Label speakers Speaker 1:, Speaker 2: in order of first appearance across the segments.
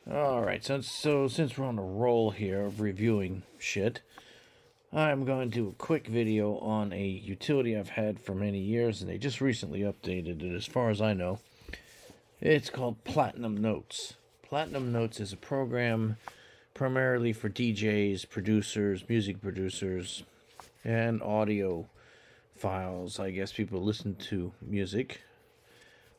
Speaker 1: Alright, so since we're on a roll here of reviewing shit, I'm going to do a quick video on a utility I've had for many years, and they just recently updated it as far as I know. It's called Platinum Notes. Platinum Notes is a program primarily for DJs, producers, music producers, and audio files. I guess people listen to music.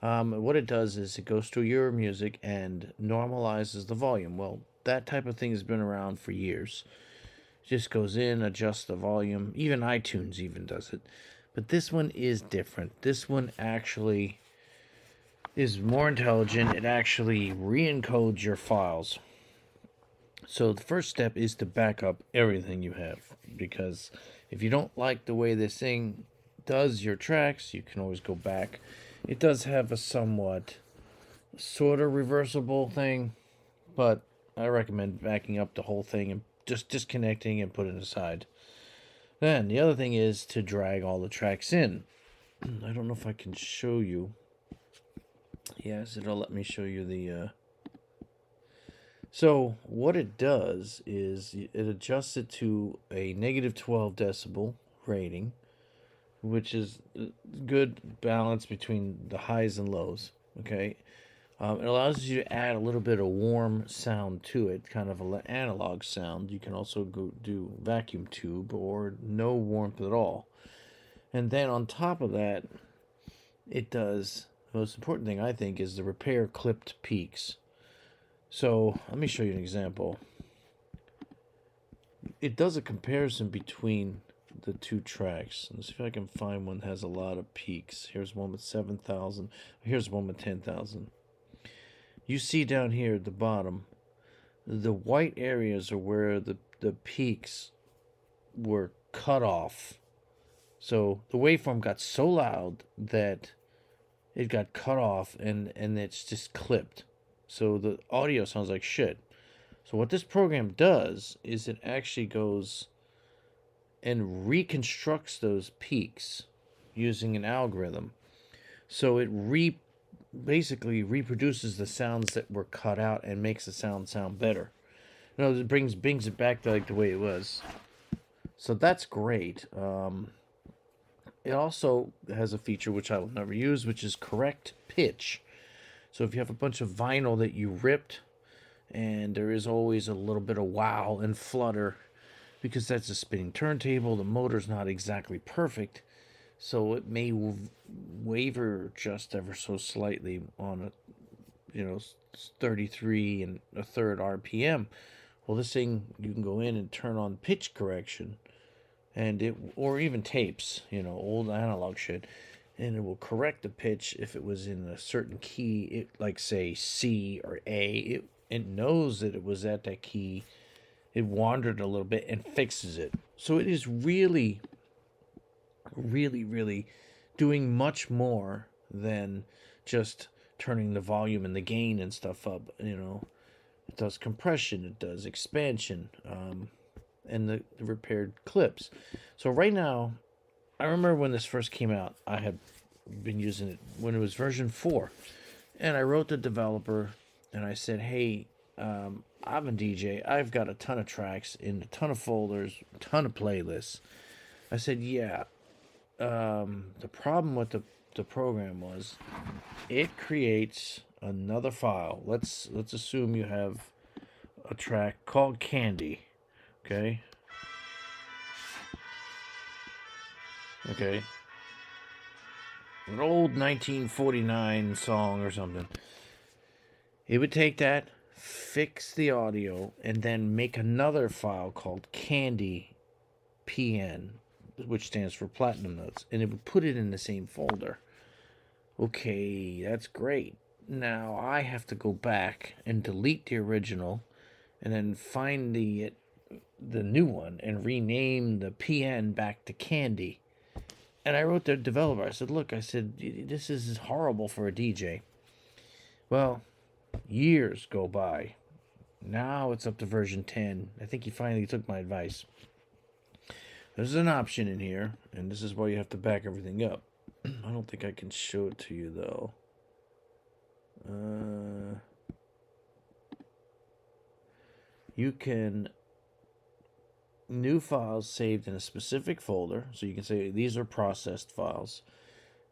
Speaker 1: What it does is it goes through your music and normalizes the volume. Well, that type of thing has been around for years. It just goes in, adjusts the volume. Even iTunes even does it. But this one is different. This one actually is more intelligent. It actually re-encodes your files. So the first step is to back up everything you have, because if you don't like the way this thing does your tracks, you can always go back. It does have a somewhat sort of reversible thing, but I recommend backing up the whole thing and just disconnecting and putting it aside. Then the other thing is to drag all the tracks in. I don't know if I can show you. Yes, it'll let me show you the. So what it does is it adjusts it to a negative 12 decibel rating, which is good balance between the highs and lows. Okay, it allows you to add a little bit of warm sound to it, kind of an analog sound. You can also go do vacuum tube or no warmth at all. And then on top of that, it does the most important thing I think is the repair clipped peaks. So let me show you an example. It does a comparison between the two tracks. Let's see if I can find one that has a lot of peaks. Here's one with 7,000. Here's one with 10,000. You see down here at the bottom, the white areas are where the peaks were cut off. So the waveform got so loud that it got cut off and it's just clipped. So the audio sounds like shit. So what this program does is it actually goes and reconstructs those peaks using an algorithm. So it basically reproduces the sounds that were cut out and makes the sound better. It brings it back to like the way it was. So that's great. It also has a feature which I will never use, which is correct pitch. So if you have a bunch of vinyl that you ripped, and there is always a little bit of wow and flutter, because that's a spinning turntable, the motor's not exactly perfect, so it may waver just ever so slightly on a 33 and a third RPM. Well, this thing, you can go in and turn on pitch correction, and it, or even tapes, old analog shit, and it will correct the pitch if it was in a certain key, like say C or A. It knows that it was at that key. It wandered a little bit and fixes it. So it is really, really, really doing much more than just turning the volume and the gain and stuff up. It does compression, it does expansion, and the repaired clips. So right now, I remember when this first came out, I had been using it when it was version 4. And I wrote the developer and I said, hey, I'm a DJ. I've got a ton of tracks in a ton of folders, a ton of playlists. I said, yeah. The problem with the program was it creates another file. Let's assume you have a track called Candy. Okay. Okay. An old 1949 song or something. It would take that, fix the audio, and then make another file called Candy PN, which stands for Platinum Notes, and it would put it in the same folder. Okay, that's great. Now I have to go back and delete the original, and then find the new one and rename the PN back to Candy. And I wrote the developer. I said, "Look, this is horrible for a DJ." Well, years go by. Now it's up to version 10. I think he finally took my advice. There's an option in here, and this is why you have to back everything up. I don't think I can show it to you, though. you can new files saved in a specific folder. So you can say these are processed files.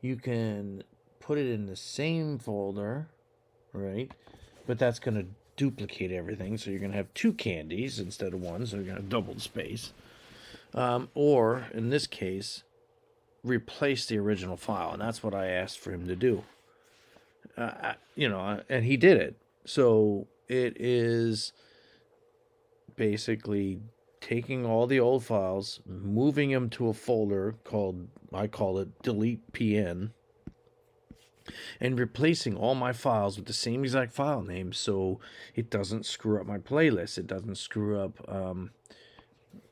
Speaker 1: You can put it in the same folder, right? But that's going to duplicate everything. So you're going to have two candies instead of one. So you're going to double the space. Or in this case, replace the original file. And that's what I asked for him to do. And he did it. So it is basically taking all the old files, moving them to a folder called, I call it delete PN, and replacing all my files with the same exact file name so it doesn't screw up my playlist. It doesn't screw up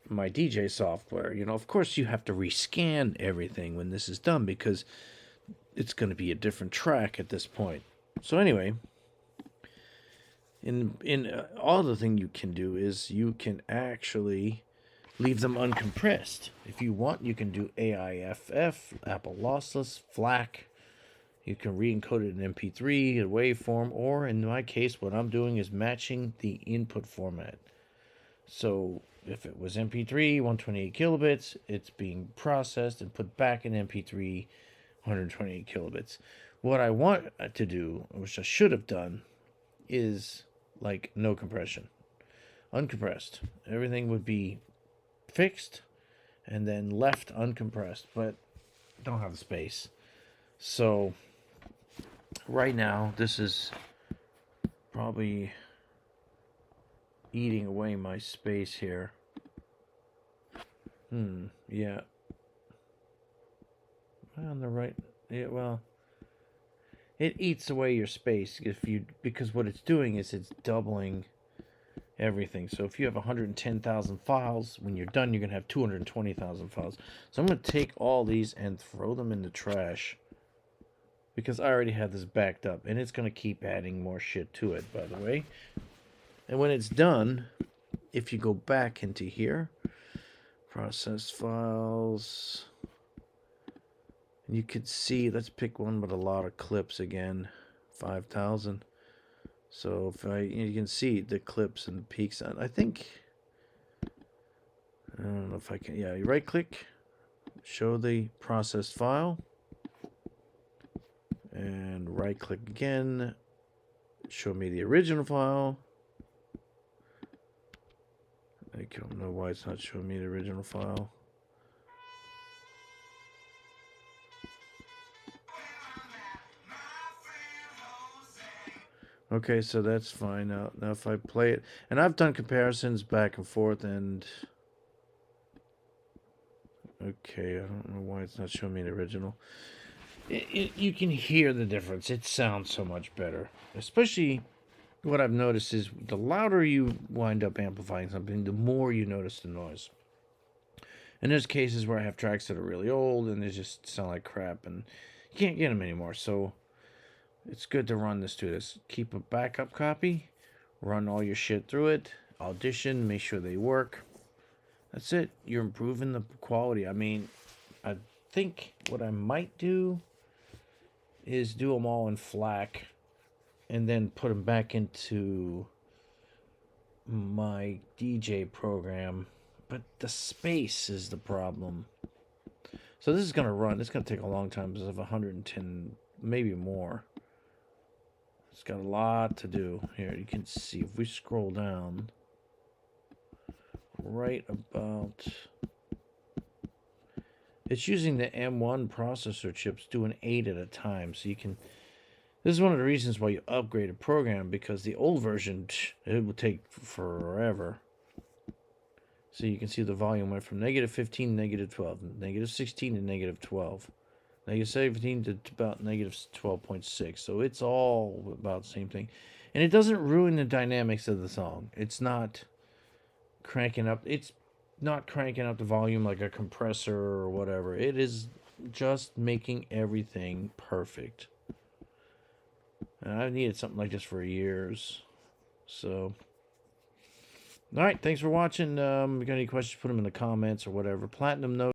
Speaker 1: my DJ software. Of course you have to rescan everything when this is done because it's going to be a different track at this point. So anyway, in all the thing you can do is you can actually leave them uncompressed. If you want, you can do AIFF, Apple Lossless, FLAC. You can re-encode it in MP3, a waveform, or in my case, what I'm doing is matching the input format. So if it was MP3, 128 kilobits, it's being processed and put back in MP3, 128 kilobits. What I want to do, which I should have done, is like no compression, uncompressed. Everything would be fixed and then left uncompressed, but don't have the space. So right now, this is probably eating away my space here. Yeah. On the right, yeah, well, it eats away your space because what it's doing is it's doubling everything. So if you have 110,000 files, when you're done, you're going to have 220,000 files. So I'm going to take all these and throw them in the trash because I already have this backed up, and it's going to keep adding more shit to it, by the way. And when it's done, if you go back into here, process files, you could see, let's pick one with a lot of clips again, 5,000. So if you can see the clips and the peaks. I think, I don't know if I can, yeah, you right click, show the processed file, and right click again, show me the original file. I don't know why it's not showing me the original file. Okay, so that's fine. Now if I play it, and I've done comparisons back and forth, and okay, I don't know why it's not showing me the original. You can hear the difference. It sounds so much better. Especially, what I've noticed is the louder you wind up amplifying something, the more you notice the noise. And there's cases where I have tracks that are really old, and they just sound like crap, and you can't get them anymore, so it's good to run this through this. Keep a backup copy, run all your shit through it, audition, make sure they work. That's it. You're improving the quality. I mean, I think what I might do is do them all in FLAC and then put them back into my DJ program. But the space is the problem. So this is going to run. It's going to take a long time because of 110, maybe more. It's got a lot to do. Here, you can see if we scroll down right about, it's using the M1 processor chips, doing 8 at a time. So you can, this is one of the reasons why you upgrade a program, because the old version, it will take forever. So you can see the volume went from -15 to -12, -16 to -12. -17 to about -12.6. So it's all about the same thing. And it doesn't ruin the dynamics of the song. It's not cranking up. It's not cranking up the volume like a compressor or whatever. It is just making everything perfect. And I've needed something like this for years. So, all right. Thanks for watching. If you got any questions, put them in the comments or whatever. Platinum Note.